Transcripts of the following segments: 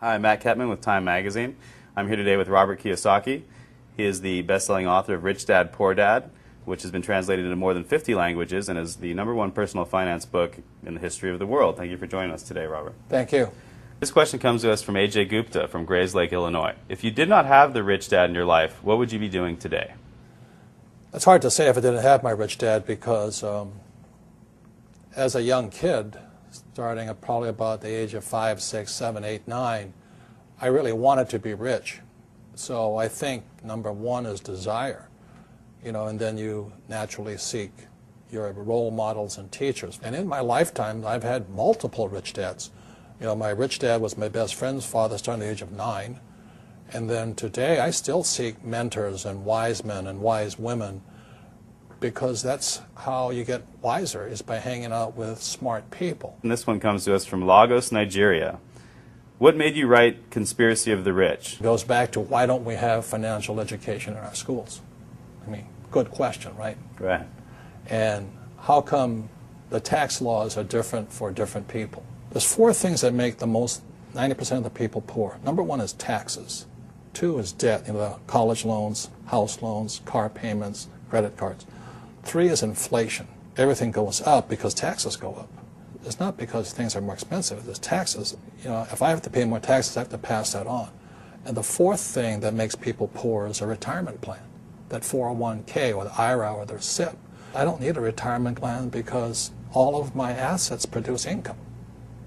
Hi, I'm Matt Ketman with Time Magazine. I'm here today with Robert Kiyosaki. He is the best-selling author of Rich Dad, Poor Dad, which has been translated into more than 50 languages and is the #1 personal finance book in the history of the world. Thank you for joining us today, Robert. Thank you. This question comes to us from A.J. Gupta from Grays Lake, Illinois. If you did not have the rich dad in your life, what would you be doing today? It's hard to say if I didn't have my rich dad because as a young kid, starting at probably about the age of 5, 6, 7, 8, 9, I really wanted to be rich. So I think #1 is desire, and then you naturally seek your role models and teachers. And in my lifetime, I've had multiple rich dads. My rich dad was my best friend's father starting at the age of 9. And then today, I still seek mentors and wise men and wise women because that's how you get wiser, is by hanging out with smart people. And this one comes to us from Lagos, Nigeria. What made you write Conspiracy of the Rich? It goes back to why don't we have financial education in our schools? I mean, good question, right? Right. And how come the tax laws are different for different people? There's 4 things that make the most 90% of the people poor. #1 is taxes. 2 is debt, college loans, house loans, car payments, credit cards. 3 is inflation. Everything goes up because taxes go up. It's not because things are more expensive. There's taxes. If I have to pay more taxes, I have to pass that on. And the 4th thing that makes people poor is a retirement plan, that 401k or the IRA or their SIP. I don't need a retirement plan because all of my assets produce income.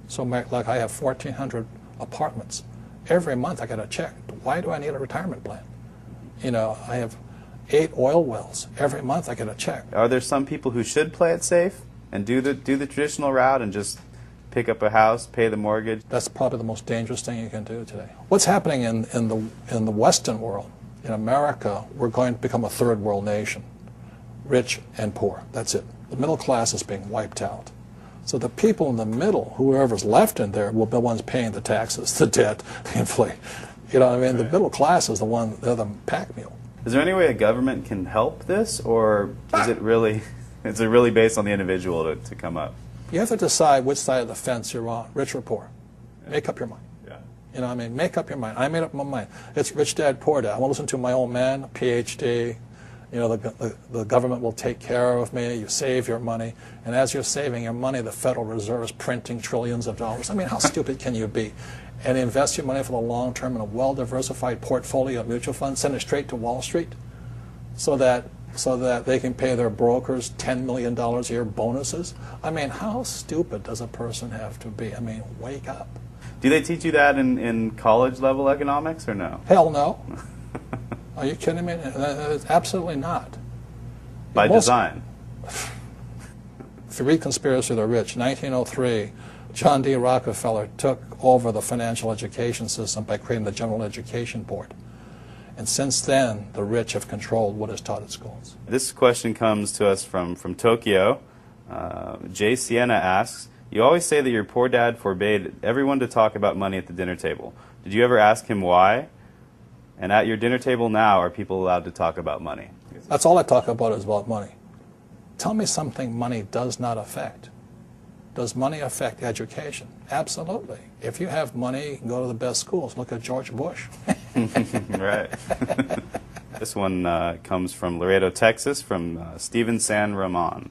So like I have 1,400 apartments. Every month I get a check. Why do I need a retirement plan? I have 8 oil wells. Every month I get a check. Are there some people who should play it safe and do the traditional route and just pick up a house, pay the mortgage? That's probably the most dangerous thing you can do today. What's happening in the Western world, in America, we're going to become a third world nation, rich and poor. That's it. The middle class is being wiped out. So the people in the middle, whoever's left in there, will be the ones paying the taxes, the debt, the inflation. The middle class is they're the pack mule. Is there any way a government can help this, or is it really based on the individual to come up? You have to decide which side of the fence you're on, rich or poor. Yeah. Make up your mind. Yeah. Make up your mind. I made up my mind. It's rich dad, poor dad. I want to listen to my old man, a PhD. The government will take care of me. You save your money. And as you're saving your money, the Federal Reserve is printing trillions of dollars. How stupid can you be? And invest your money for the long term in a well-diversified portfolio of mutual funds, send it straight to Wall Street so that they can pay their brokers $10 million a year bonuses. How stupid does a person have to be? Wake up. Do they teach you that in college-level economics or no? Hell no. Are you kidding me? Absolutely not. By design. If you read Conspiracy of the Rich, 1903, John D. Rockefeller took over the financial education system by creating the General Education Board. And since then, the rich have controlled what is taught at schools. This question comes to us from Tokyo. Jay Sienna asks, you always say that your poor dad forbade everyone to talk about money at the dinner table. Did you ever ask him why? And at your dinner table now, are people allowed to talk about money? That's all I talk about is about money. Tell me something money does not affect. Does money affect education? Absolutely. If you have money, you can go to the best schools. Look at George Bush. Right. This one comes from Laredo, Texas, from Steven San Ramon.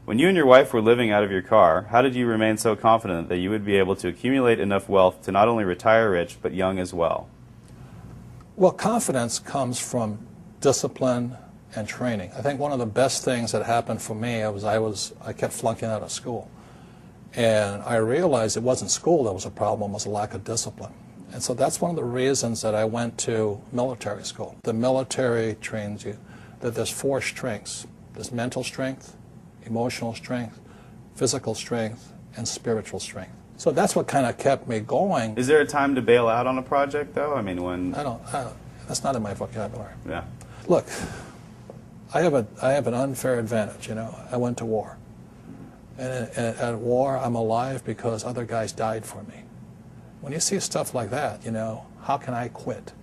When you and your wife were living out of your car, how did you remain so confident that you would be able to accumulate enough wealth to not only retire rich, but young as well? Well, confidence comes from discipline and training. I think one of the best things that happened for me was I kept flunking out of school. And I realized it wasn't school that was a problem, it was a lack of discipline. And so that's one of the reasons that I went to military school. The military trains you that there's 4 strengths. There's mental strength, emotional strength, physical strength, and spiritual strength. So that's what kind of kept me going. Is there a time to bail out on a project, though? When... I don't that's not in my vocabulary. Yeah. Look, I have an unfair advantage, I went to war. And at war, I'm alive because other guys died for me. When you see stuff like that, how can I quit?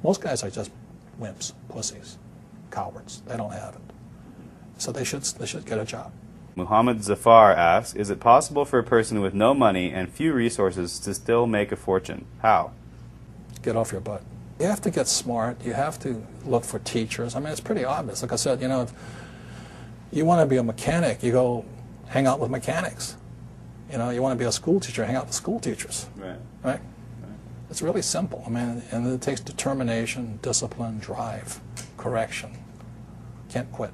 Most guys are just wimps, pussies, cowards. They don't have it. So they should get a job. Muhammad Zafar asks, is it possible for a person with no money and few resources to still make a fortune? How? Get off your butt. You have to get smart. You have to look for teachers. I mean, it's pretty obvious. Like I said, you know, if you want to be a mechanic, you go hang out with mechanics. You know, you want to be a school teacher, hang out with school teachers. Right. Right? It's really simple. I mean, and it takes determination, discipline, drive, correction. Can't quit.